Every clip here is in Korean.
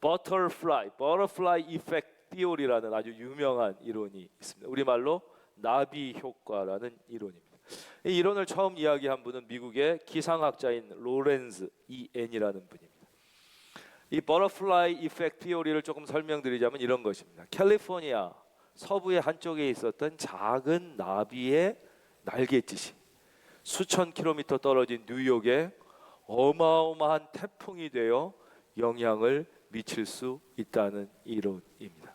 버터플라이 이펙트 티오리라는 아주 유명한 이론이 있습니다. 우리말로 나비 효과라는 이론입니다. 이 이론을 처음 이야기한 분은 미국의 기상학자인 로렌즈 E.N이라는 분입니다. 이 버터플라이 이펙트 티오리를 조금 설명드리자면 이런 것입니다. 캘리포니아 서부의 한쪽에 있었던 작은 나비의 날갯짓이 수천 킬로미터 떨어진 뉴욕에 어마어마한 태풍이 되어 영향을 미칠 수 있다는 이론입니다.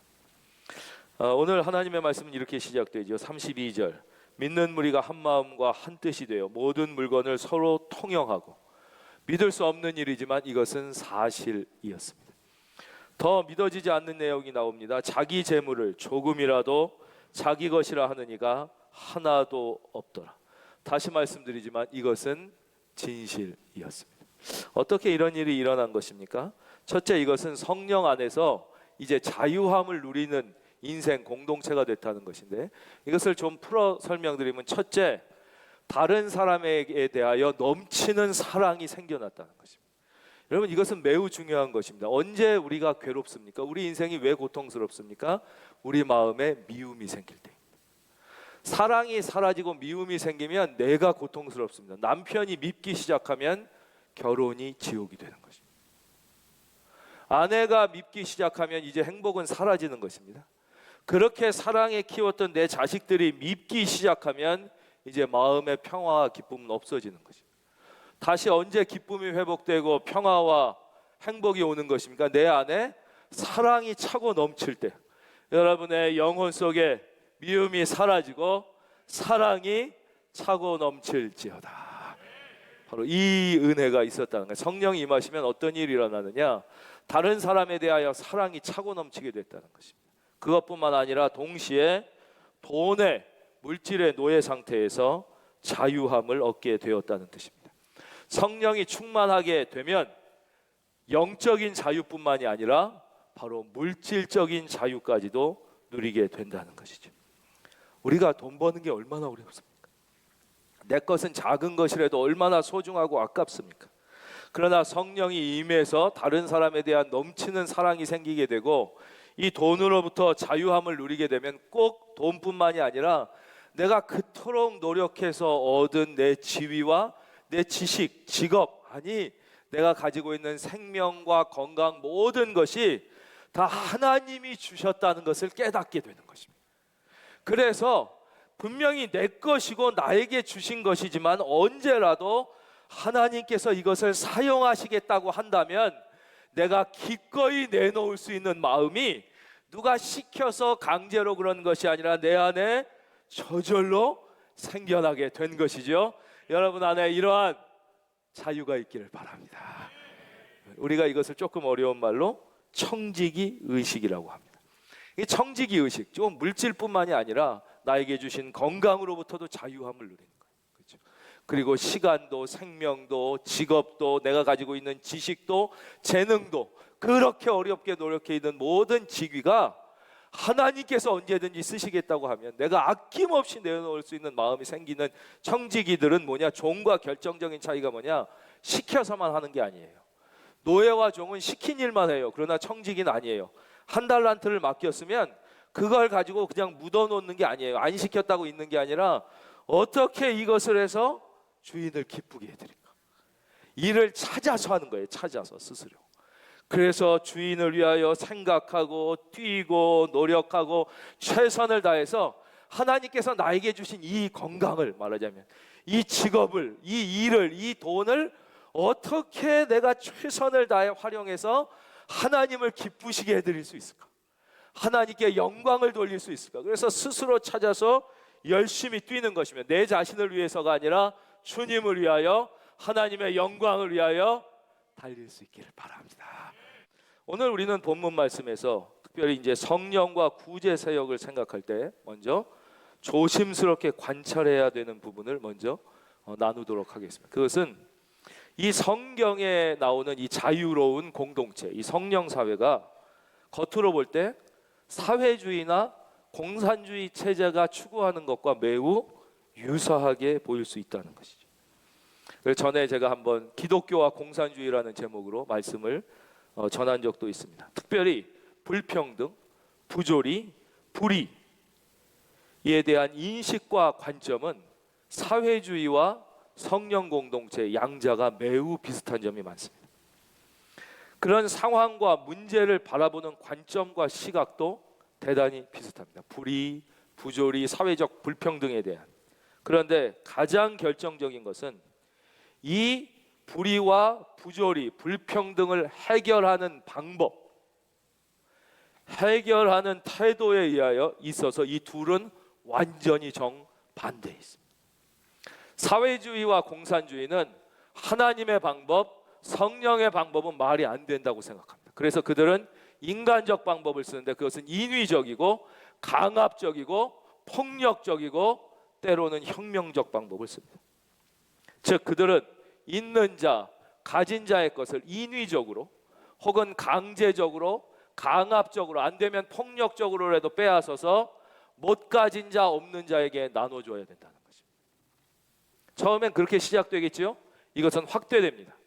오늘 하나님의 말씀은 이렇게 시작되죠. 32절, 믿는 무리가 한 마음과 한 뜻이 되어 모든 물건을 서로 통용하고, 믿을 수 없는 일이지만 이것은 사실이었습니다. 더 믿어지지 않는 내용이 나옵니다. 자기 재물을 조금이라도 자기 것이라 하는 이가 하나도 없더라. 다시 말씀드리지만 이것은 진실이었습니다. 어떻게 이런 일이 일어난 것입니까? 첫째, 이것은 성령 안에서 이제 자유함을 누리는 인생 공동체가 됐다는 것인데, 이것을 좀 풀어 설명드리면, 첫째, 다른 사람에게 대하여 넘치는 사랑이 생겨났다는 것입니다. 여러분, 이것은 매우 중요한 것입니다. 언제 우리가 괴롭습니까? 우리 인생이 왜 고통스럽습니까? 우리 마음에 미움이 생길 때. 사랑이 사라지고 미움이 생기면 내가 고통스럽습니다. 남편이 밉기 시작하면 결혼이 지옥이 되는 것입니다. 아내가 밉기 시작하면 이제 행복은 사라지는 것입니다. 그렇게 사랑에 키웠던 내 자식들이 밉기 시작하면 이제 마음의 평화와 기쁨은 없어지는 것입니다. 다시 언제 기쁨이 회복되고 평화와 행복이 오는 것입니까? 내 안에 사랑이 차고 넘칠 때, 여러분의 영혼 속에 미움이 사라지고 사랑이 차고 넘칠지어다. 바로 이 은혜가 있었다는 거예요. 성령이 임하시면 어떤 일이 일어나느냐? 다른 사람에 대하여 사랑이 차고 넘치게 됐다는 것입니다. 그것뿐만 아니라 동시에 돈의 물질의 노예 상태에서 자유함을 얻게 되었다는 뜻입니다. 성령이 충만하게 되면 영적인 자유뿐만이 아니라 바로 물질적인 자유까지도 누리게 된다는 것이죠. 우리가 돈 버는 게 얼마나 어렵습니까? 내 것은 작은 것이라도 얼마나 소중하고 아깝습니까? 그러나 성령이 임해서 다른 사람에 대한 넘치는 사랑이 생기게 되고, 이 돈으로부터 자유함을 누리게 되면 꼭 돈뿐만이 아니라 내가 그토록 노력해서 얻은 내 지위와 내 지식, 직업, 아니 내가 가지고 있는 생명과 건강, 모든 것이 다 하나님이 주셨다는 것을 깨닫게 되는 것입니다. 그래서 분명히 내 것이고 나에게 주신 것이지만 언제라도 하나님께서 이것을 사용하시겠다고 한다면 내가 기꺼이 내놓을 수 있는 마음이 누가 시켜서 강제로 그런 것이 아니라 내 안에 저절로 생겨나게 된 것이죠. 여러분 안에 이러한 자유가 있기를 바랍니다. 우리가 이것을 조금 어려운 말로 청지기 의식이라고 합니다. 이 청지기 의식, 좀 물질뿐만이 아니라 나에게 주신 건강으로부터도 자유함을 누리는 거예요. 그렇죠? 그리고 시간도, 생명도, 직업도, 내가 가지고 있는 지식도, 재능도, 그렇게 어렵게 노력해 있는 모든 직위가 하나님께서 언제든지 쓰시겠다고 하면 내가 아낌없이 내놓을 수 있는 마음이 생기는 청지기들은 뭐냐? 종과 결정적인 차이가 뭐냐? 시켜서만 하는 게 아니에요. 노예와 종은 시킨 일만 해요. 그러나 청지기는 아니에요. 한 달란트를 맡겼으면 그걸 가지고 그냥 묻어놓는 게 아니에요. 안 시켰다고 있는 게 아니라 어떻게 이것을 해서 주인을 기쁘게 해드릴까? 일을 찾아서 하는 거예요. 찾아서 스스로. 그래서 주인을 위하여 생각하고 뛰고 노력하고 최선을 다해서 하나님께서 나에게 주신 이 건강을, 말하자면 이 직업을, 이 일을, 이 돈을 어떻게 내가 최선을 다해 활용해서 하나님을 기쁘시게 해드릴 수 있을까? 하나님께 영광을 돌릴 수 있을까? 그래서 스스로 찾아서 열심히 뛰는 것이면 내 자신을 위해서가 아니라 주님을 위하여, 하나님의 영광을 위하여 달릴 수 있기를 바랍니다. 오늘 우리는 본문 말씀에서 특별히 이제 성령과 구제 사역을 생각할 때 먼저 조심스럽게 관찰해야 되는 부분을 먼저 나누도록 하겠습니다. 그것은 이 성경에 나오는 이 자유로운 공동체, 이 성령 사회가 겉으로 볼 때 사회주의나 공산주의 체제가 추구하는 것과 매우 유사하게 보일 수 있다는 것이죠. 그래서 전에 제가 한번 기독교와 공산주의라는 제목으로 말씀을 전한 적도 있습니다. 특별히 불평등, 부조리, 불의 이에 대한 인식과 관점은 사회주의와 성령 공동체 양자가 매우 비슷한 점이 많습니다. 그런 상황과 문제를 바라보는 관점과 시각도 대단히 비슷합니다. 불의, 부조리, 사회적 불평등에 대한. 그런데 가장 결정적인 것은 이 불의와 부조리, 불평등을 해결하는 방법, 해결하는 태도에 의하여 있어서 이 둘은 완전히 정반대에 있습니다. 사회주의와 공산주의는 하나님의 방법, 성령의 방법은 말이 안 된다고 생각합니다. 그래서 그들은 인간적 방법을 쓰는데 그것은 인위적이고 강압적이고 폭력적이고 때로는 혁명적 방법을 씁니다. 즉 그들은 있는 자, 가진 자의 것을 인위적으로 혹은 강제적으로 강압적으로 안 되면 폭력적으로라도 빼앗아서 못 가진 자 없는 자에게 나눠줘야 된다는 것입니다. 처음엔 그렇게 시작되겠지요. 이것은 확대됩니다.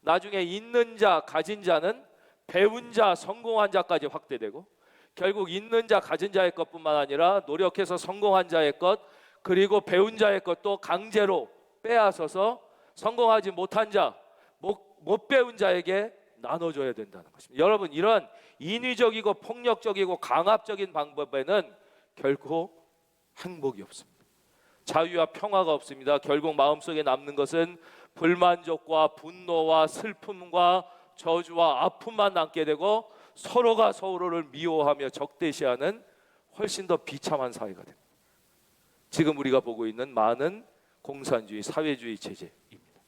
나중에 있는 자, 가진 자는 배운 자, 성공한 자까지 확대되고 결국 있는 자, 가진 자의 것뿐만 아니라 노력해서 성공한 자의 것 그리고 배운 자의 것도 강제로 빼앗아서 성공하지 못한 자, 못 배운 자에게 나눠줘야 된다는 것입니다. 여러분 이런 인위적이고 폭력적이고 강압적인 방법에는 결코 행복이 없습니다. 자유와 평화가 없습니다. 결국 마음속에 남는 것은 불만족과 분노와 슬픔과 저주와 아픔만 남게 되고 서로가 서로를 미워하며 적대시하는 훨씬 더 비참한 사회가 됩니다. 지금 우리가 보고 있는 많은 공산주의, 사회주의 체제입니다.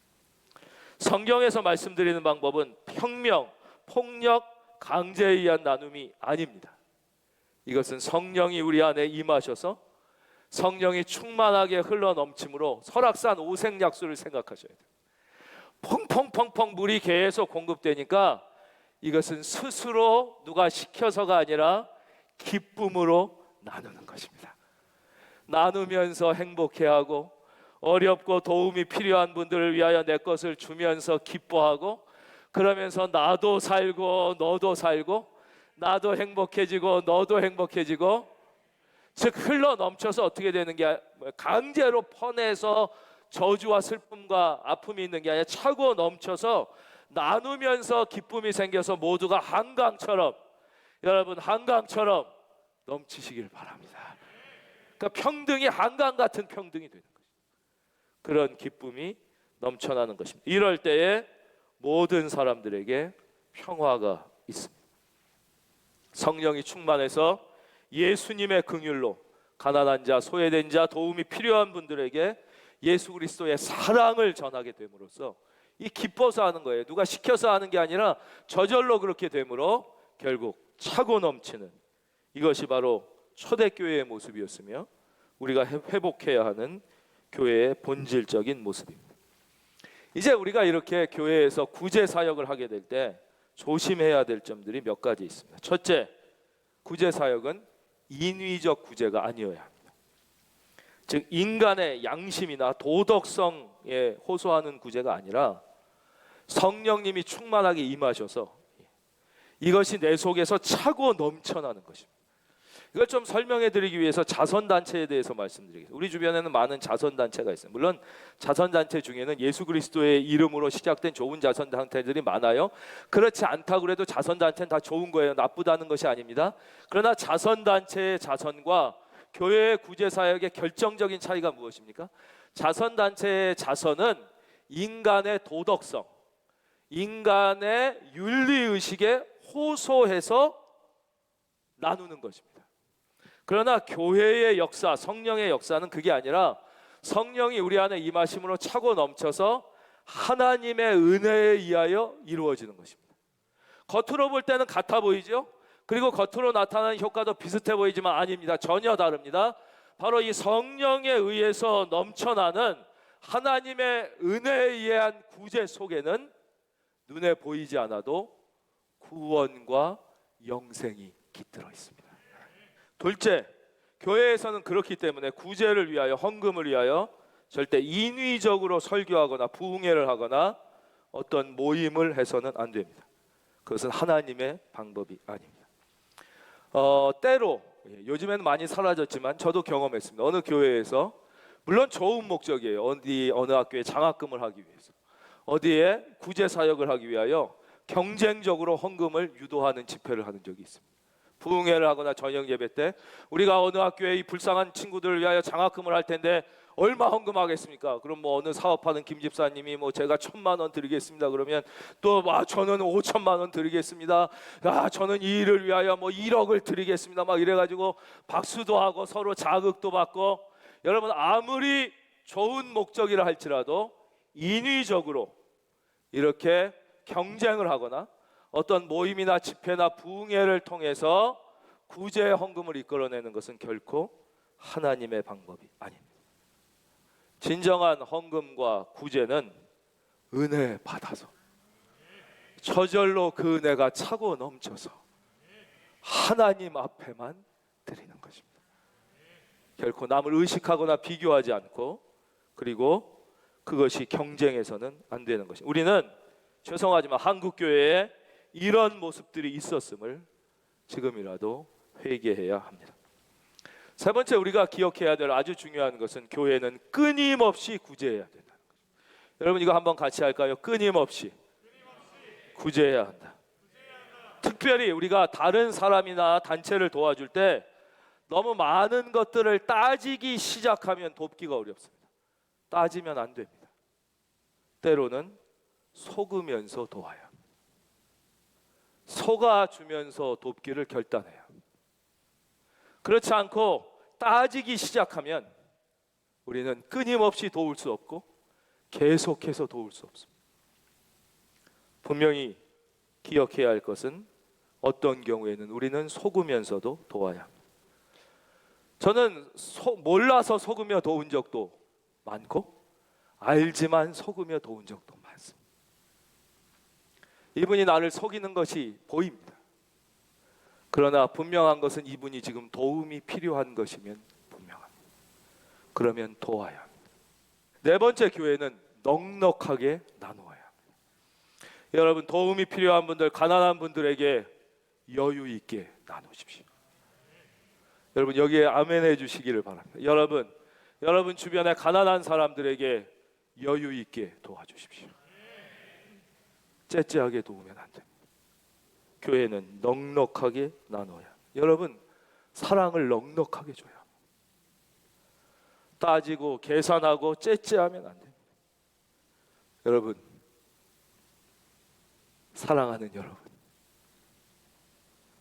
성경에서 말씀드리는 방법은 혁명, 폭력, 강제에 의한 나눔이 아닙니다. 이것은 성령이 우리 안에 임하셔서 성령이 충만하게 흘러넘침으로 설악산 오색약수를 생각하셔야 돼요. 펑펑펑펑 물이 계속 공급되니까 이것은 스스로 누가 시켜서가 아니라 기쁨으로 나누는 것입니다. 나누면서 행복해하고 어렵고 도움이 필요한 분들을 위하여 내 것을 주면서 기뻐하고 그러면서 나도 살고 너도 살고 나도 행복해지고 너도 행복해지고 즉 흘러 넘쳐서 어떻게 되는 게 강제로 퍼내서 저주와 슬픔과 아픔이 있는 게 아니라 차고 넘쳐서 나누면서 기쁨이 생겨서 모두가 한강처럼 여러분 한강처럼 넘치시길 바랍니다. 그러니까 평등이 한강 같은 평등이 되는 것입니다. 그런 기쁨이 넘쳐나는 것입니다. 이럴 때에 모든 사람들에게 평화가 있습니다. 성령이 충만해서 예수님의 긍휼로 가난한 자, 소외된 자, 도움이 필요한 분들에게 예수 그리스도의 사랑을 전하게 됨으로써 이 기뻐서 하는 거예요. 누가 시켜서 하는 게 아니라 저절로 그렇게 됨으로 결국 차고 넘치는 이것이 바로 초대교회의 모습이었으며 우리가 회복해야 하는 교회의 본질적인 모습입니다. 이제 우리가 이렇게 교회에서 구제 사역을 하게 될 때 조심해야 될 점들이 몇 가지 있습니다. 첫째, 구제 사역은 인위적 구제가 아니어야 합니다. 즉 인간의 양심이나 도덕성에 호소하는 구제가 아니라 성령님이 충만하게 임하셔서 이것이 내 속에서 차고 넘쳐나는 것입니다. 이걸 좀 설명해 드리기 위해서 자선단체에 대해서 말씀드리겠습니다. 우리 주변에는 많은 자선단체가 있어요. 물론 자선단체 중에는 예수 그리스도의 이름으로 시작된 좋은 자선단체들이 많아요. 그렇지 않다고 해도 자선단체는 다 좋은 거예요. 나쁘다는 것이 아닙니다. 그러나 자선단체의 자선과 교회의 구제사역의 결정적인 차이가 무엇입니까? 자선단체의 자선은 인간의 도덕성, 인간의 윤리의식에 호소해서 나누는 것입니다. 그러나 교회의 역사, 성령의 역사는 그게 아니라 성령이 우리 안에 임하심으로 차고 넘쳐서 하나님의 은혜에 의하여 이루어지는 것입니다. 겉으로 볼 때는 같아 보이죠? 그리고 겉으로 나타나는 효과도 비슷해 보이지만 아닙니다. 전혀 다릅니다. 바로 이 성령에 의해서 넘쳐나는 하나님의 은혜에 의한 구제 속에는 눈에 보이지 않아도 구원과 영생이 깃들어 있습니다. 둘째, 교회에서는 그렇기 때문에 구제를 위하여 헌금을 위하여 절대 인위적으로 설교하거나 부흥회를 하거나 어떤 모임을 해서는 안 됩니다. 그것은 하나님의 방법이 아닙니다. 때로 요즘에는 많이 사라졌지만 저도 경험했습니다. 어느 교회에서 물론 좋은 목적이에요. 어느 학교에 장학금을 하기 위해서, 어디에 구제 사역을 하기 위하여 경쟁적으로 헌금을 유도하는 집회를 하는 적이 있습니다. 부흥회를 하거나 저녁 예배 때 우리가 어느 학교에 이 불쌍한 친구들을 위하여 장학금을 할 텐데 얼마 헌금하겠습니까? 그럼 뭐 어느 사업하는 김 집사님이 뭐 제가 1,000만 원 드리겠습니다. 그러면 또 저는 5천만 원 드리겠습니다. 저는 이 일을 위하여 뭐 1억을 드리겠습니다. 막 이래가지고 박수도 하고 서로 자극도 받고, 여러분 아무리 좋은 목적이라 할지라도 인위적으로 이렇게 경쟁을 하거나 어떤 모임이나 집회나 부흥회를 통해서 구제 헌금을 이끌어내는 것은 결코 하나님의 방법이 아닙니다. 진정한 헌금과 구제는 은혜 받아서 저절로 그 은혜가 차고 넘쳐서 하나님 앞에만 드리는 것입니다. 결코 남을 의식하거나 비교하지 않고, 그리고 그것이 경쟁해서는 안 되는 것입니다. 우리는 죄송하지만 한국 교회에 이런 모습들이 있었음을 지금이라도 회개해야 합니다. 세 번째, 우리가 기억해야 될 아주 중요한 것은 교회는 끊임없이 구제해야 된다는 거죠. 여러분 이거 한번 같이 할까요? 끊임없이 구제해야 한다. 특별히 우리가 다른 사람이나 단체를 도와줄 때 너무 많은 것들을 따지기 시작하면 돕기가 어렵습니다. 따지면 안 됩니다. 때로는 속으면서 도와야 합니다. 속아주면서 돕기를 결단해야 합니다. 그렇지 않고 따지기 시작하면 우리는 끊임없이 도울 수 없고 계속해서 도울 수 없습니다. 분명히 기억해야 할 것은 어떤 경우에는 우리는 속으면서도 도와야 합니다. 저는 몰라서 속으며 도운 적도 많고 알지만 속으며 도운 적도 많습니다. 이분이 나를 속이는 것이 보입니다. 그러나 분명한 것은 이분이 지금 도움이 필요한 것이면 분명합니다. 그러면 도와야 합니다. 네 번째, 교회는 넉넉하게 나누어야 합니다. 여러분 도움이 필요한 분들, 가난한 분들에게 여유 있게 나누십시오. 여러분 여기에 아멘 해주시기를 바랍니다. 여러분 주변에 가난한 사람들에게 여유 있게 도와주십시오. 째째하게 도우면 안 됩니다. 교회는 넉넉하게 나눠야. 여러분 사랑을 넉넉하게 줘야. 따지고 계산하고 째째하면 안 됩니다. 여러분 사랑하는 여러분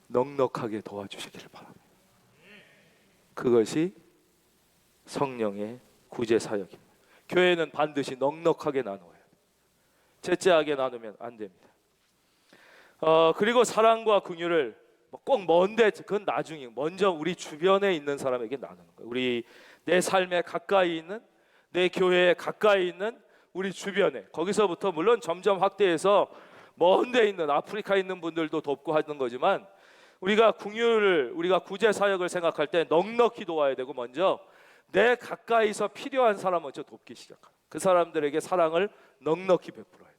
넉넉하게 도와주시기를 바랍니다. 그것이 성령의 구제 사역입니다. 교회는 반드시 넉넉하게 나눠야 돼요. 째째하게 나누면 안 됩니다. 그리고 사랑과 긍휼을 꼭 먼데, 그건 나중에, 먼저 우리 주변에 있는 사람에게 나누는 거예요. 우리 내 삶에 가까이 있는, 내 교회에 가까이 있는 우리 주변에, 거기서부터 물론 점점 확대해서 먼데 있는 아프리카에 있는 분들도 돕고 하는 거지만, 우리가 긍휼을, 우리가 구제 사역을 생각할 때 넉넉히 도와야 되고, 먼저 내 가까이서 필요한 사람 먼저 돕기 시작합니다. 그 사람들에게 사랑을 넉넉히 베풀어야 돼요.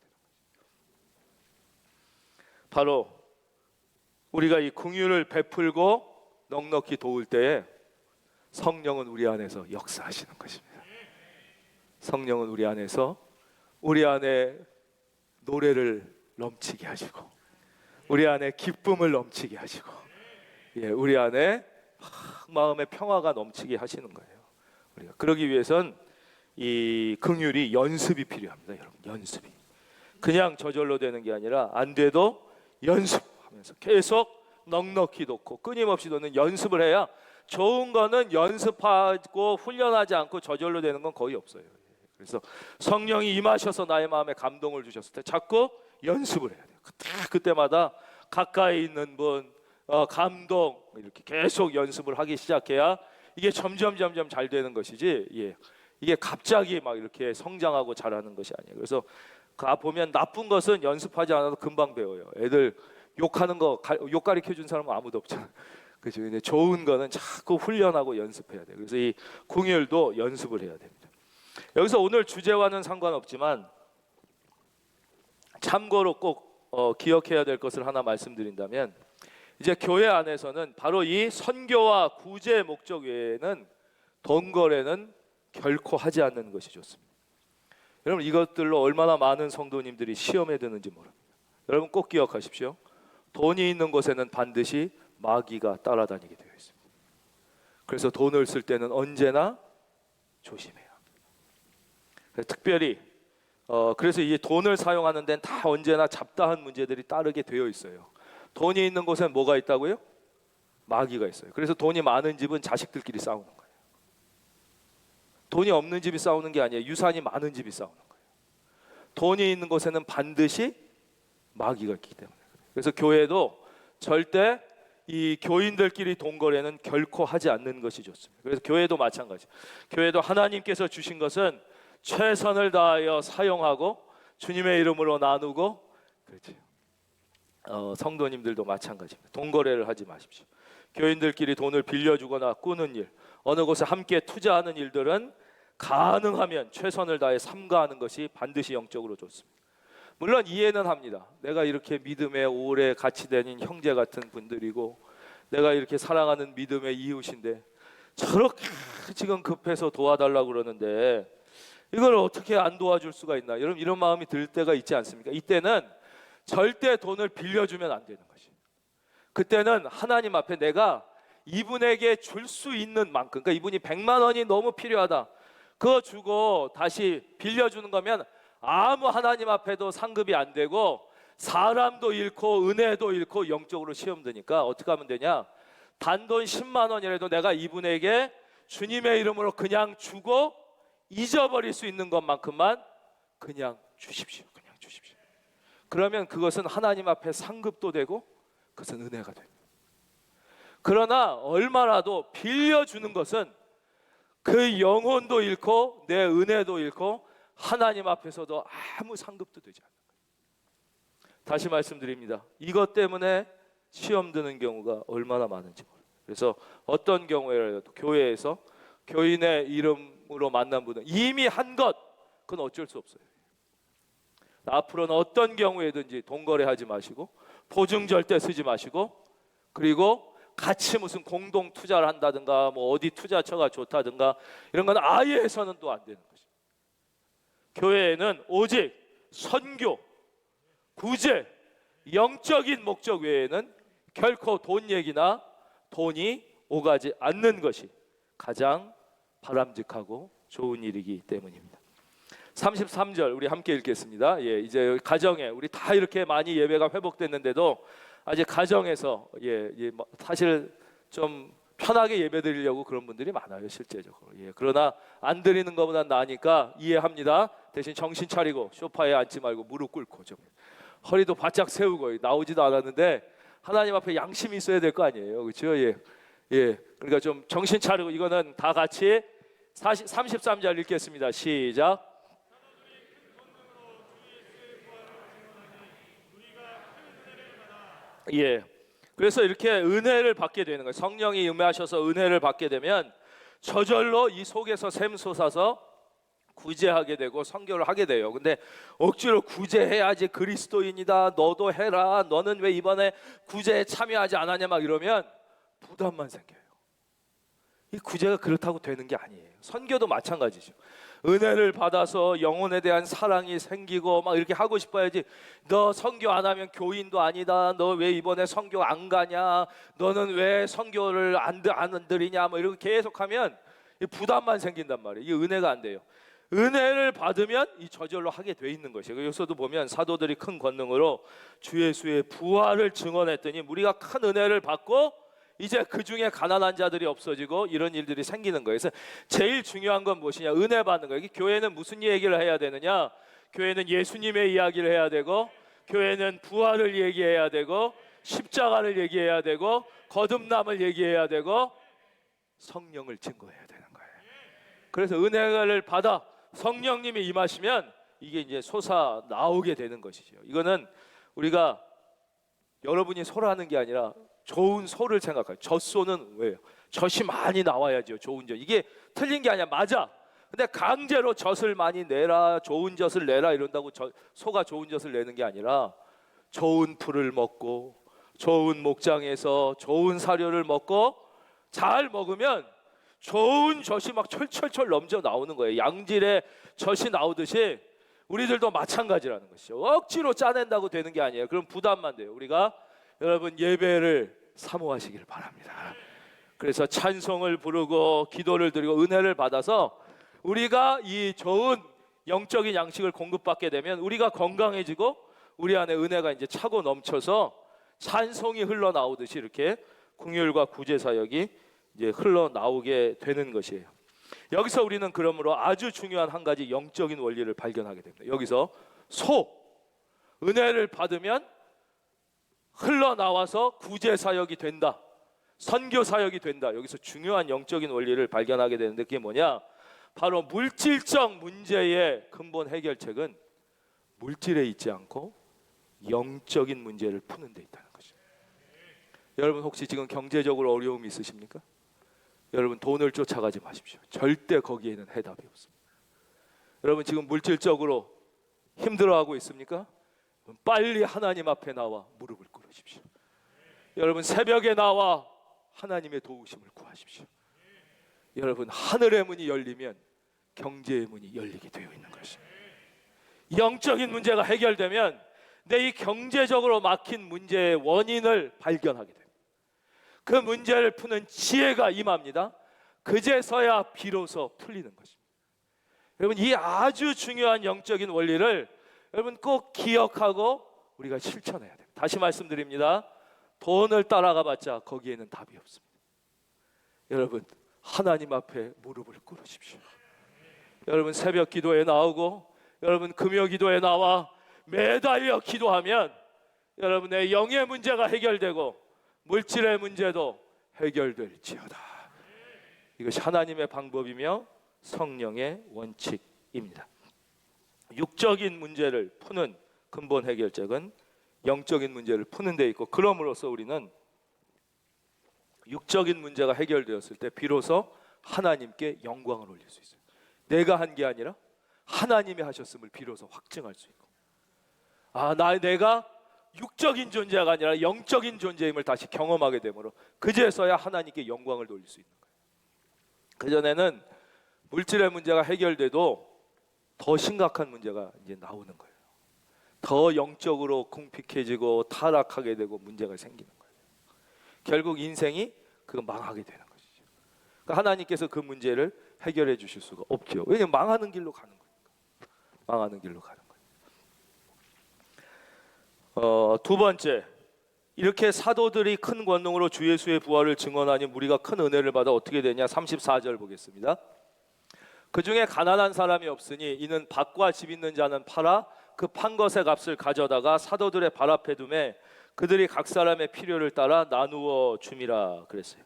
바로 우리가 이 긍휼을 베풀고 넉넉히 도울 때에 성령은 우리 안에서 역사하시는 것입니다. 성령은 우리 안에서, 우리 안에 노래를 넘치게 하시고, 우리 안에 기쁨을 넘치게 하시고, 우리 안에 마음의 평화가 넘치게 하시는 거예요. 우리가 그러기 위해선 이 긍휼이 연습이 필요합니다. 여러분 연습이 그냥 저절로 되는 게 아니라, 안 돼도 연습하면서 계속 넉넉히 놓고 끊임없이 놓는 연습을 해야, 좋은 거는 연습하고 훈련하지 않고 저절로 되는 건 거의 없어요. 그래서 성령이 임하셔서 나의 마음에 감동을 주셨을 때 자꾸 연습을 해야 돼요. 그때마다 가까이 있는 분, 감동, 이렇게 계속 연습을 하기 시작해야 이게 점점 잘 되는 것이지, 이게 갑자기 막 이렇게 성장하고 자라는 것이 아니에요. 그래서 보면 나쁜 것은 연습하지 않아도 금방 배워요. 애들 욕하는 거, 욕 가르쳐 준 사람은 아무도 없잖아요. 그죠? 근데 좋은 거는 자꾸 훈련하고 연습해야 돼요. 그래서 이 긍휼도 연습을 해야 됩니다. 여기서 오늘 주제와는 상관없지만 참고로 꼭 기억해야 될 것을 하나 말씀드린다면, 이제 교회 안에서는 바로 이 선교와 구제 목적 외에는 돈 거래는 결코 하지 않는 것이 좋습니다. 여러분, 이것들로 얼마나 많은 성도님들이 시험에 드는지 모릅니다. 여러분 꼭 기억하십시오. 돈이 있는 곳에는 반드시 마귀가 따라다니게 되어 있습니다. 그래서 돈을 쓸 때는 언제나 조심해야 합니다. 특별히 그래서 이 돈을 사용하는 데는 다 언제나 잡다한 문제들이 따르게 되어 있어요. 돈이 있는 곳엔 뭐가 있다고요? 마귀가 있어요. 그래서 돈이 많은 집은 자식들끼리 싸우는 거예요. 돈이 없는 집이 싸우는 게 아니에요. 유산이 많은 집이 싸우는 거예요. 돈이 있는 곳에는 반드시 마귀가 있기 때문에. 그래서 교회도 절대 이 교인들끼리 돈 거래는 결코 하지 않는 것이 좋습니다. 그래서 교회도 마찬가지. 교회도 하나님께서 주신 것은 최선을 다하여 사용하고 주님의 이름으로 나누고, 그렇죠. 성도님들도 마찬가지입니다. 돈 거래를 하지 마십시오. 교인들끼리 돈을 빌려주거나 꾸는 일, 어느 곳에 함께 투자하는 일들은 가능하면 최선을 다해 삼가하는 것이 반드시 영적으로 좋습니다. 물론 이해는 합니다. 내가 이렇게 믿음에 오래 같이 다닌 형제 같은 분들이고 내가 이렇게 사랑하는 믿음의 이웃인데 저렇게 지금 급해서 도와달라고 그러는데 이걸 어떻게 안 도와줄 수가 있나, 여러분 이런 마음이 들 때가 있지 않습니까? 이때는 절대 돈을 빌려주면 안 되는 것이. 그때는 하나님 앞에 내가 이분에게 줄 수 있는 만큼, 그러니까 이분이 100만 원이 너무 필요하다, 그거 주고 다시 빌려주는 거면 아무 하나님 앞에도 상급이 안 되고 사람도 잃고 은혜도 잃고 영적으로 시험 드니까 어떻게 하면 되냐, 단돈 10만 원이라도 내가 이분에게 주님의 이름으로 그냥 주고 잊어버릴 수 있는 것만큼만 그냥 주십시오. 그냥 주십시오. 그러면 그것은 하나님 앞에 상급도 되고 그것은 은혜가 됩니다. 그러나 얼마라도 빌려주는 것은 그 영혼도 잃고 내 은혜도 잃고 하나님 앞에서도 아무 상급도 되지 않는 거예요. 다시 말씀드립니다. 이것 때문에 시험 드는 경우가 얼마나 많은지 모릅니다. 그래서 어떤 경우에라도 교회에서 교인의 이름으로 만난 분은 이미 한 것, 그건 어쩔 수 없어요. 앞으로는 어떤 경우에든지 돈 거래하지 마시고 보증 절대 쓰지 마시고, 그리고 같이 무슨 공동 투자를 한다든가 뭐 어디 투자처가 좋다든가 이런 건 아예 해서는 또 안 되는 거죠. 교회에는 오직 선교, 구제, 영적인 목적 외에는 결코 돈 얘기나 돈이 오가지 않는 것이 가장 바람직하고 좋은 일이기 때문입니다. 33절 우리 함께 읽겠습니다. 이제 가정에 우리 다 이렇게 많이 예배가 회복됐는데도 아직 가정에서 사실 좀 편하게 예배 드리려고 그런 분들이 많아요, 실제적으로. 그러나 안 드리는 것보다 나으니까 이해합니다. 대신 정신 차리고 소파에 앉지 말고 무릎 꿇고 좀 허리도 바짝 세우고, 나오지도 않았는데 하나님 앞에 양심이 있어야 될 거 아니에요, 그렇죠? 그러니까 좀 정신 차리고, 이거는 다 같이 33절 읽겠습니다. 시작. 그래서 이렇게 은혜를 받게 되는 거예요. 성령이 임하셔서 은혜를 받게 되면 저절로 이 속에서 샘솟아서 구제하게 되고 선교를 하게 돼요. 근데 억지로 구제해야지 그리스도인이다, 너도 해라, 너는 왜 이번에 구제에 참여하지 않았냐 막 이러면 부담만 생겨요. 이 구제가 그렇다고 되는 게 아니에요. 선교도 마찬가지죠. 은혜를 받아서 영혼에 대한 사랑이 생기고 막 이렇게 하고 싶어야지, 너 선교 안 하면 교인도 아니다, 너 왜 이번에 선교 안 가냐, 너는 왜 선교를 안 드리냐, 뭐 이렇게 계속하면 부담만 생긴단 말이에요. 이게 은혜가 안 돼요. 은혜를 받으면 이 저절로 하게 돼 있는 것이에요. 여기서도 보면 사도들이 큰 권능으로 주 예수의 부활을 증언했더니 우리가 큰 은혜를 받고 이제 그 중에 가난한 자들이 없어지고 이런 일들이 생기는 거예요. 그래서 제일 중요한 건 무엇이냐? 은혜 받는 거예요. 교회는 무슨 얘기를 해야 되느냐? 교회는 예수님의 이야기를 해야 되고, 교회는 부활을 얘기해야 되고, 십자가를 얘기해야 되고, 거듭남을 얘기해야 되고, 성령을 증거해야 되는 거예요. 그래서 은혜를 받아 성령님이 임하시면 이게 이제 솟아 나오게 되는 것이죠. 이거는 우리가 여러분이 소라하는 게 아니라 좋은 소를 생각해요. 젖소는 왜요? 젖이 많이 나와야죠. 좋은 젖. 이게 틀린 게 아니야. 맞아. 근데 강제로 젖을 많이 내라, 좋은 젖을 내라 이런다고 소가 좋은 젖을 내는 게 아니라 좋은 풀을 먹고 좋은 목장에서 좋은 사료를 먹고 잘 먹으면 좋은 젖이 막 철철철 넘쳐 나오는 거예요. 양질의 젖이 나오듯이 우리들도 마찬가지라는 것이죠. 억지로 짜낸다고 되는 게 아니에요. 그럼 부담만 돼요. 우리가 여러분 예배를 사모하시길 바랍니다. 그래서 찬송을 부르고 기도를 드리고 은혜를 받아서 우리가 이 좋은 영적인 양식을 공급받게 되면 우리가 건강해지고 우리 안에 은혜가 이제 차고 넘쳐서 찬송이 흘러나오듯이 이렇게 긍휼과 구제 사역이 이제 흘러나오게 되는 것이에요. 여기서 우리는 그러므로 아주 중요한 한 가지 영적인 원리를 발견하게 됩니다. 여기서 은혜를 받으면 흘러나와서 구제 사역이 된다, 선교 사역이 된다. 여기서 중요한 영적인 원리를 발견하게 되는데 그게 뭐냐? 바로 물질적 문제의 근본 해결책은 물질에 있지 않고 영적인 문제를 푸는 데 있다는 거죠. 여러분 혹시 지금 경제적으로 어려움이 있으십니까? 여러분 돈을 쫓아가지 마십시오. 절대 거기에는 해답이 없습니다. 여러분 지금 물질적으로 힘들어하고 있습니까? 빨리 하나님 앞에 나와 무릎을 꿇으십시오. 여러분 새벽에 나와 하나님의 도우심을 구하십시오. 여러분 하늘의 문이 열리면 경제의 문이 열리게 되어 있는 것입니다. 영적인 문제가 해결되면 내 이 경제적으로 막힌 문제의 원인을 발견하게 됩니다. 그 문제를 푸는 지혜가 임합니다. 그제서야 비로소 풀리는 것입니다. 여러분 이 아주 중요한 영적인 원리를 여러분 꼭 기억하고 우리가 실천해야 됩니다. 다시 말씀드립니다. 돈을 따라가 봤자 거기에는 답이 없습니다. 여러분 하나님 앞에 무릎을 꿇으십시오. 여러분 새벽 기도에 나오고 여러분 금요 기도에 나와 매달려 기도하면 여러분의 영의 문제가 해결되고 물질의 문제도 해결될지어다. 이것이 하나님의 방법이며 성령의 원칙입니다. 육적인 문제를 푸는 근본 해결책은 영적인 문제를 푸는 데 있고, 그럼으로써 우리는 육적인 문제가 해결되었을 때 비로소 하나님께 영광을 올릴 수 있어요. 내가 한 게 아니라 하나님이 하셨음을 비로소 확증할 수 있고, 내가 육적인 존재가 아니라 영적인 존재임을 다시 경험하게 되므로 그제서야 하나님께 영광을 돌릴 수 있는 거예요. 그전에는 물질의 문제가 해결돼도 더 심각한 문제가 이제 나오는 거예요. 더 영적으로 궁핍해지고 타락하게 되고 문제가 생기는 거예요. 결국 인생이 망하게 되는 것이죠. 그러니까 하나님께서 그 문제를 해결해 주실 수가 없죠. 왜냐하면 망하는 길로 가는 거니까. 망하는 길로 가는 거예요. 두 번째, 이렇게 사도들이 큰 권능으로 주 예수의 부활을 증언하니 무리가 큰 은혜를 받아 어떻게 되냐? 34절 보겠습니다. 그 중에 가난한 사람이 없으니 이는 밭과 집 있는 자는 팔아 그 판 것의 값을 가져다가 사도들의 발 앞에 두매 그들이 각 사람의 필요를 따라 나누어 줌이라 그랬어요.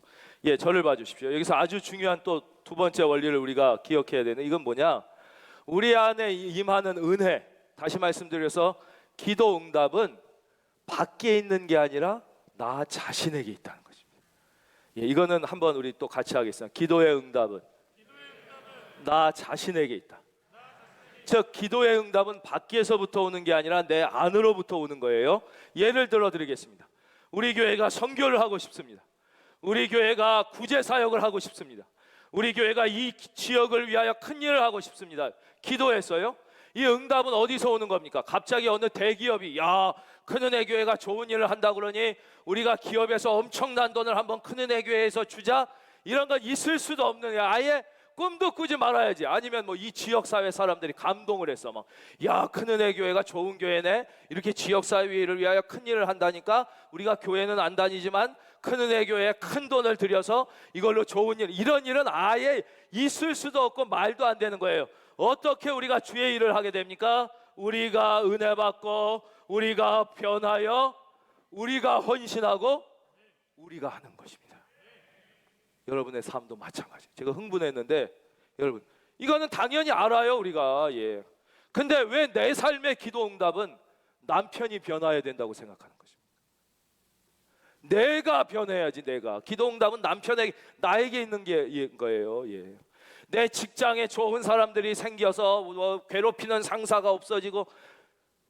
저를 봐주십시오. 여기서 아주 중요한 또 두 번째 원리를 우리가 기억해야 되는, 이건 뭐냐? 우리 안에 임하는 은혜, 다시 말씀드려서 기도 응답은 밖에 있는 게 아니라 나 자신에게 있다는 것입니다. 이거는 한번 우리 또 같이 하겠습니다. 기도의 응답은 나 자신에게 있다. 즉 기도의 응답은 밖에서부터 오는 게 아니라 내 안으로부터 오는 거예요. 예를 들어 드리겠습니다. 우리 교회가 선교를 하고 싶습니다. 우리 교회가 구제 사역을 하고 싶습니다. 우리 교회가 이 지역을 위하여 큰 일을 하고 싶습니다. 기도했어요. 이 응답은 어디서 오는 겁니까? 갑자기 어느 대기업이 큰은혜 교회가 좋은 일을 한다 그러니 우리가 기업에서 엄청난 돈을 한번 큰은혜 교회에서 주자, 이런 건 있을 수도 없는, 아예 꿈도 꾸지 말아야지. 아니면 이 지역사회 사람들이 감동을 했어. 큰은혜 교회가 좋은 교회네, 이렇게 지역사회를 위하여 큰 일을 한다니까 우리가 교회는 안 다니지만 큰은혜 교회에 큰 돈을 들여서 이걸로 좋은 일, 이런 일은 아예 있을 수도 없고 말도 안 되는 거예요. 어떻게 우리가 주의 일을 하게 됩니까? 우리가 은혜 받고 우리가 변하여 우리가 헌신하고 우리가 하는 것입니다. 여러분의 삶도 마찬가지예요. 제가 흥분했는데 여러분 이거는 당연히 알아요 우리가. 근데 왜 내 삶의 기도 응답은 남편이 변화해야 된다고 생각하는 것입니다. 내가 변해야지. 내가 기도 응답은 남편에게, 나에게 있는 게 거예요. 내 직장에 좋은 사람들이 생겨서 괴롭히는 상사가 없어지고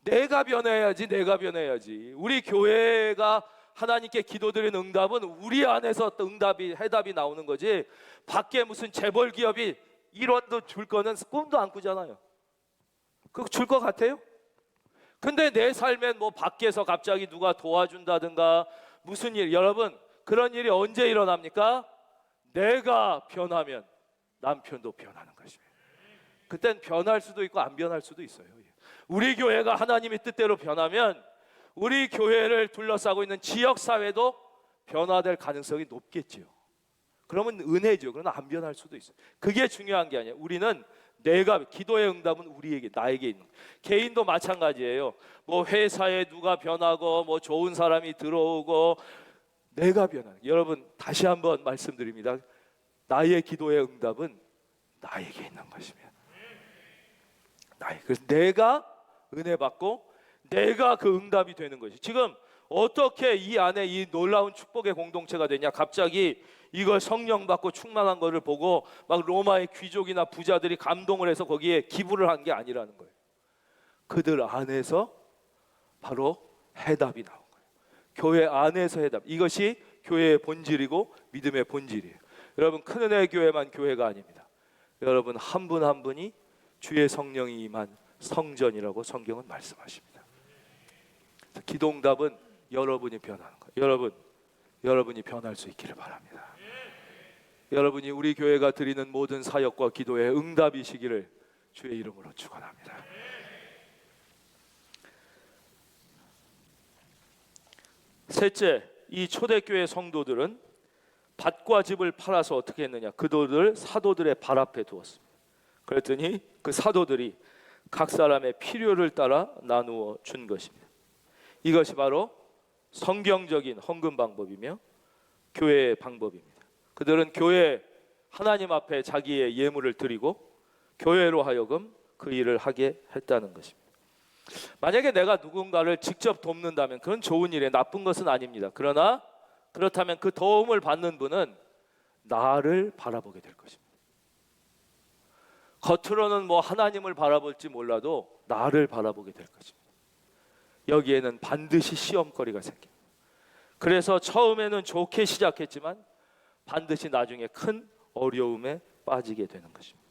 내가 변해야지, 내가 변해야지. 우리 교회가 하나님께 기도드리는 응답은 우리 안에서 또 해답이 나오는 거지, 밖에 무슨 재벌 기업이 1원도 줄 거는 꿈도 안 꾸잖아요. 그거 줄 것 같아요? 근데 내 삶엔 뭐 밖에서 갑자기 누가 도와준다든가 무슨 일, 여러분 그런 일이 언제 일어납니까? 내가 변하면 남편도 변하는 것입니다. 그땐 변할 수도 있고 안 변할 수도 있어요. 우리 교회가 하나님의 뜻대로 변하면 우리 교회를 둘러싸고 있는 지역사회도 변화될 가능성이 높겠지요. 그러면 은혜죠. 그러나 안 변할 수도 있어요. 그게 중요한 게 아니에요. 우리는 내가, 기도의 응답은 우리에게, 나에게 있는 거예요. 개인도 마찬가지예요. 뭐 회사에 누가 변하고 뭐 좋은 사람이 들어오고 내가 변하는, 여러분 다시 한번 말씀드립니다. 나의 기도의 응답은 나에게 있는 것입니다. 그래서 내가 은혜 받고 내가 그 응답이 되는 것이. 지금 어떻게 이 안에 이 놀라운 축복의 공동체가 되냐? 갑자기 이걸 성령 받고 충만한 것을 보고 막 로마의 귀족이나 부자들이 감동을 해서 거기에 기부를 한 게 아니라는 거예요. 그들 안에서 바로 해답이 나온 거예요. 교회 안에서 해답. 이것이 교회의 본질이고 믿음의 본질이에요. 여러분, 큰 은혜 교회만 교회가 아닙니다. 여러분 한 분 한 분이 주의 성령이 임한 성전이라고 성경은 말씀하십니다. 기도응답은 여러분이 변하는 거예요. 여러분이 변할 수 있기를 바랍니다. 여러분이 우리 교회가 드리는 모든 사역과 기도의 응답이시기를 주의 이름으로 축원합니다. 셋째, 이 초대교회 성도들은 밭과 집을 팔아서 어떻게 했느냐? 그들을 사도들의 발 앞에 두었습니다. 그랬더니 그 사도들이 각 사람의 필요를 따라 나누어 준 것입니다. 이것이 바로 성경적인 헌금 방법이며 교회의 방법입니다. 그들은 교회, 하나님 앞에 자기의 예물을 드리고 교회로 하여금 그 일을 하게 했다는 것입니다. 만약에 내가 누군가를 직접 돕는다면 그건 좋은 일이에요. 나쁜 것은 아닙니다. 그러나 그렇다면 그 도움을 받는 분은 나를 바라보게 될 것입니다. 겉으로는 뭐 하나님을 바라볼지 몰라도 나를 바라보게 될 것입니다. 여기에는 반드시 시험거리가 생깁니다. 그래서 처음에는 좋게 시작했지만 반드시 나중에 큰 어려움에 빠지게 되는 것입니다.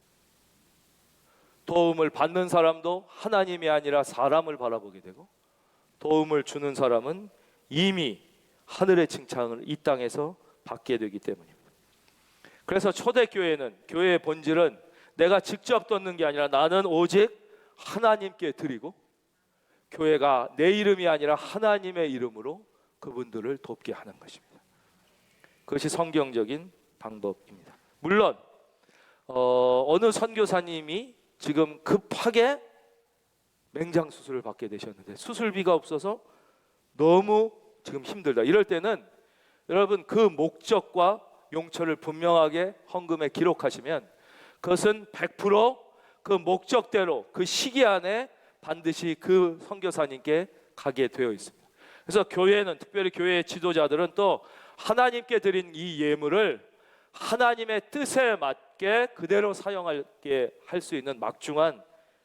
도움을 받는 사람도 하나님이 아니라 사람을 바라보게 되고, 도움을 주는 사람은 이미 하늘의 칭찬을 이 땅에서 받게 되기 때문입니다. 그래서 초대교회는, 교회의 본질은 내가 직접 돕는 게 아니라 나는 오직 하나님께 드리고, 교회가 내 이름이 아니라 하나님의 이름으로 그분들을 돕게 하는 것입니다. 그것이 성경적인 방법입니다. 물론 어느 선교사님이 지금 급하게 맹장 수술을 받게 되셨는데 수술비가 없어서 너무 지금 힘들다. 이럴 때는 여러분 그 목적과 용처를 분명하게 헌금에 기록하시면 그것은 100% 그 목적대로 그 시기 안에 반드시 그 선교사님께 가게 되어 있습니다. 그래서 교회는, 특별히 교회의 지도자들은 또 하나님께 드린 이 예물을 하나님의 뜻에 맞게 그대로 사용하게 할 수 있는 막중한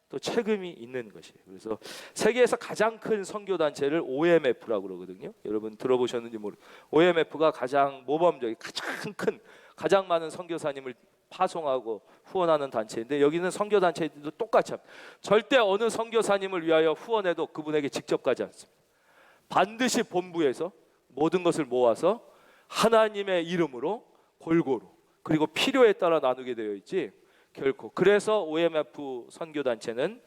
또 책임이 있는 것이에요. 그래서 세계에서 가장 큰 선교단체를 OMF라고 그러거든요. 여러분 들어보셨는지 모르겠어요. OMF가 가장 모범적인, 가장 큰, 가장 많은 선교사님을 파송하고 후원하는 단체인데, 여기는 선교단체들도 똑같이 합니다. 절대 어느 선교사님을 위하여 후원해도 그분에게 직접 가지 않습니다. 반드시 본부에서 모든 것을 모아서 하나님의 이름으로 골고루, 그리고 필요에 따라 나누게 되어 있지 결코. 그래서 OMF 선교단체는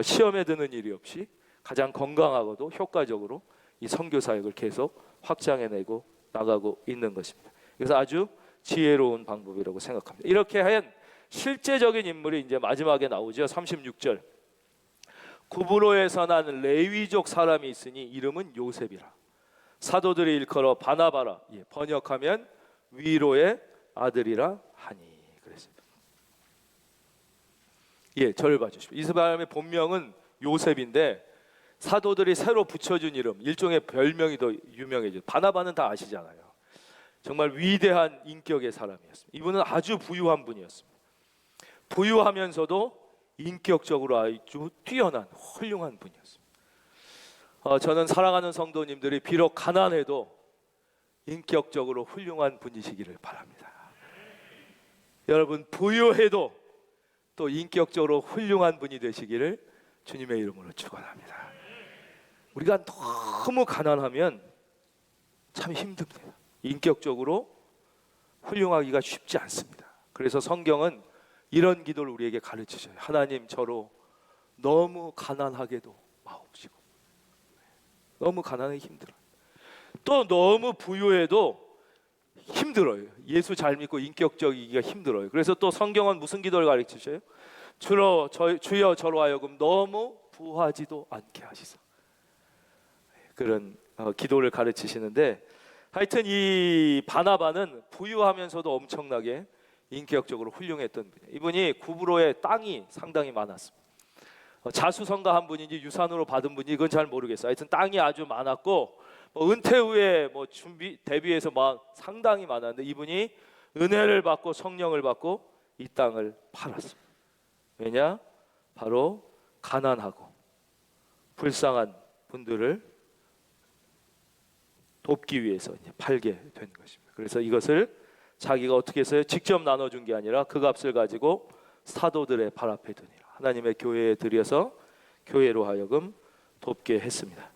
시험에 드는 일이 없이 가장 건강하고도 효과적으로 이 선교 사역을 계속 확장해내고 나가고 있는 것입니다. 그래서 아주 지혜로운 방법이라고 생각합니다. 이렇게 한 실제적인 인물이 이제 마지막에 나오죠. 36절. 구브로에서 난 레위족 사람이 있으니 이름은 요셉이라. 사도들이 일컬어 바나바라, 번역하면 위로의 아들이라 하니. 그랬어요. 저를 봐주십시오. 이 사람의 본명은 요셉인데 사도들이 새로 붙여준 이름, 일종의 별명이 더 유명해져. 바나바는 다 아시잖아요. 정말 위대한 인격의 사람이었습니다. 이분은 아주 부유한 분이었습니다. 부유하면서도 인격적으로 아주 뛰어난 훌륭한 분이었습니다. 저는 사랑하는 성도님들이 비록 가난해도 인격적으로 훌륭한 분이시기를 바랍니다. 여러분 부유해도 또 인격적으로 훌륭한 분이 되시기를 주님의 이름으로 축원합니다. 우리가 너무 가난하면 참 힘듭니다. 인격적으로 훌륭하기가 쉽지 않습니다. 그래서 성경은 이런 기도를 우리에게 가르치셔요. 하나님, 저로 너무 가난하게도 마옵시고. 너무 가난하기 힘들어요. 또 너무 부유해도 힘들어요. 예수 잘 믿고 인격적이기가 힘들어요. 그래서 또 성경은 무슨 기도를 가르치셔요? 주여 저로 하여금 너무 부하지도 않게 하시사. 그런 기도를 가르치시는데, 하여튼 이 바나바는 부유하면서도 엄청나게 인격적으로 훌륭했던 분이에요. 이분이 구브로에 땅이 상당히 많았습니다. 자수성가 한 분인지 유산으로 받은 분인지 이건 잘 모르겠어요. 하여튼 땅이 아주 많았고 은퇴 후에 준비 대비해서 상당히 많았는데, 이분이 은혜를 받고 성령을 받고 이 땅을 팔았습니다. 왜냐? 바로 가난하고 불쌍한 분들을 돕기 위해서 팔게 된 것입니다. 그래서 이것을 자기가 어떻게 해서요? 직접 나눠준 게 아니라 그 값을 가지고 사도들의 발 앞에 두니라 하나님의 교회에 들여서 교회로 하여금 돕게 했습니다.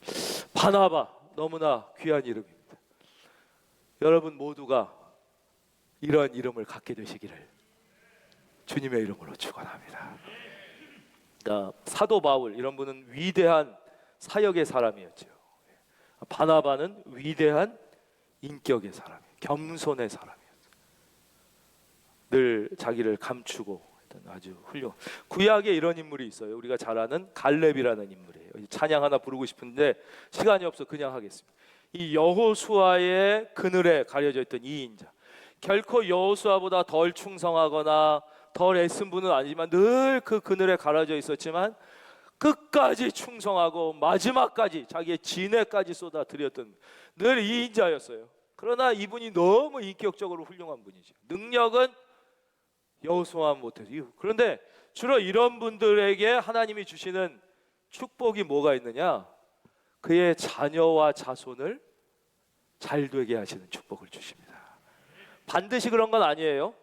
바나바, 너무나 귀한 이름입니다. 여러분 모두가 이런 이름을 갖게 되시기를 주님의 이름으로 축원합니다. 그러니까 사도 바울 이런 분은 위대한 사역의 사람이었죠. 바나바는 위대한 인격의 사람이에요. 겸손의 사람이었어요. 늘 자기를 감추고 아주 훌륭한. 구약에 이런 인물이 있어요. 우리가 잘 아는 갈렙이라는 인물이에요. 찬양 하나 부르고 싶은데 시간이 없어 그냥 하겠습니다. 이 여호수아의 그늘에 가려져 있던 이 인자, 결코 여호수아보다 덜 충성하거나 덜 애쓴 분은 아니지만 늘 그 그늘에 가려져 있었지만 끝까지 충성하고 마지막까지 자기의 진해까지 쏟아드렸던 늘 이 인자였어요. 그러나 이분이 너무 인격적으로 훌륭한 분이죠. 능력은 여호수아 못해서. 그런데 주로 이런 분들에게 하나님이 주시는 축복이 뭐가 있느냐? 그의 자녀와 자손을 잘 되게 하시는 축복을 주십니다. 반드시 그런 건 아니에요.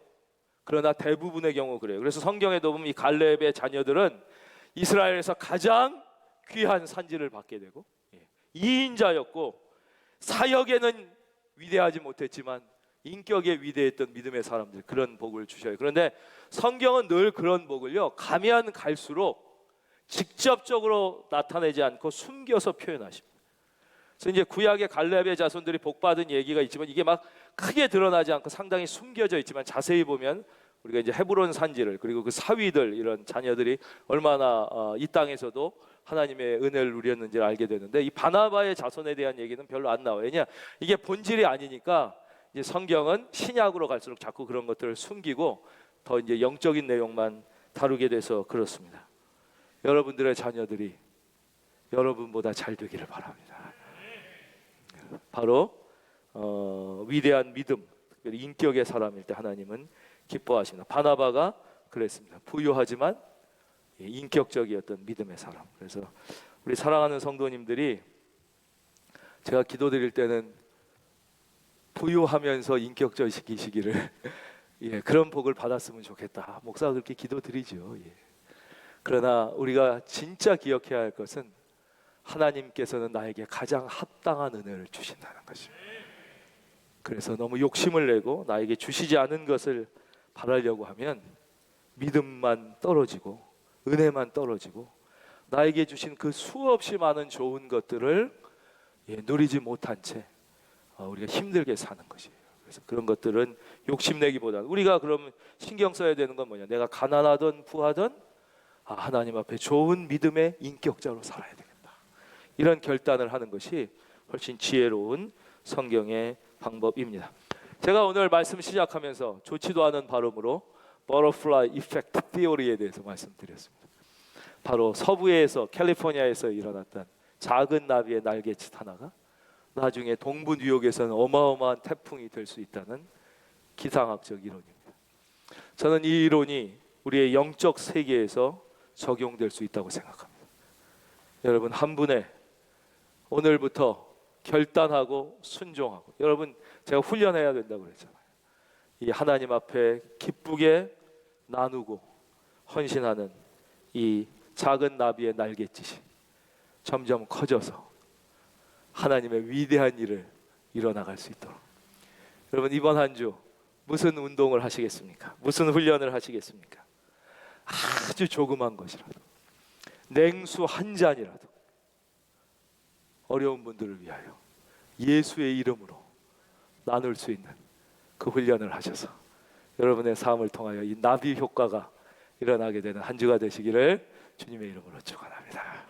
그러나 대부분의 경우 그래요. 그래서 성경에도 보면 이 갈렙의 자녀들은 이스라엘에서 가장 귀한 산지를 받게 되고 이인자였고 사역에는 위대하지 못했지만 인격에 위대했던 믿음의 사람들, 그런 복을 주셔요. 그런데 성경은 늘 그런 복을요 가면 갈수록 직접적으로 나타내지 않고 숨겨서 표현하십니다. 그래서 이제 구약의 갈렙의 자손들이 복받은 얘기가 있지만 이게 막 크게 드러나지 않고 상당히 숨겨져 있지만 자세히 보면 우리가 이제 헤브론 산지를, 그리고 그 사위들, 이런 자녀들이 얼마나 이 땅에서도 하나님의 은혜를 누렸는지를 알게 되는데, 이 바나바의 자손에 대한 얘기는 별로 안 나와요. 왜냐? 이게 본질이 아니니까 이제 성경은 신약으로 갈수록 자꾸 그런 것들을 숨기고 더 이제 영적인 내용만 다루게 돼서 그렇습니다. 여러분들의 자녀들이 여러분보다 잘 되기를 바랍니다. 바로 위대한 믿음, 특별히 인격의 사람일 때 하나님은 기뻐하십니다. 바나바가 그랬습니다. 부유하지만 인격적이었던 믿음의 사람. 그래서 우리 사랑하는 성도님들이 제가 기도드릴 때는 부유하면서 인격적이시기를 그런 복을 받았으면 좋겠다. 목사가 그렇게 기도드리죠. 그러나 우리가 진짜 기억해야 할 것은 하나님께서는 나에게 가장 합당한 은혜를 주신다는 것입니다. 그래서 너무 욕심을 내고 나에게 주시지 않은 것을 바라려고 하면 믿음만 떨어지고 은혜만 떨어지고 나에게 주신 그 수없이 많은 좋은 것들을 누리지 못한 채 우리가 힘들게 사는 것이에요. 그래서 그런 것들은 욕심내기보다는 우리가 그럼 신경 써야 되는 건 뭐냐? 내가 가난하든 부하든 하나님 앞에 좋은 믿음의 인격자로 살아야 되겠다. 이런 결단을 하는 것이 훨씬 지혜로운 성경의 방법입니다. 제가 오늘 말씀 시작하면서 좋지도 않은 발음으로 버터플라이 이펙트 티오리에 대해서 말씀드렸습니다. 바로 서부에서 캘리포니아에서 일어났던 작은 나비의 날개짓 하나가 나중에 동부 뉴욕에서는 어마어마한 태풍이 될 수 있다는 기상학적 이론입니다. 저는 이 이론이 우리의 영적 세계에서 적용될 수 있다고 생각합니다. 여러분, 한 분의 오늘부터 결단하고 순종하고, 여러분 제가 훈련해야 된다고 그랬잖아요. 이 하나님 앞에 기쁘게 나누고 헌신하는 이 작은 나비의 날갯짓이 점점 커져서 하나님의 위대한 일을 이뤄나갈 수 있도록, 여러분 이번 한 주 무슨 운동을 하시겠습니까? 무슨 훈련을 하시겠습니까? 아주 조그만 것이라도, 냉수 한 잔이라도 어려운 분들을 위하여 예수의 이름으로 나눌 수 있는 그 훈련을 하셔서 여러분의 삶을 통하여 이 나비 효과가 일어나게 되는 한 주가 되시기를 주님의 이름으로 축원합니다.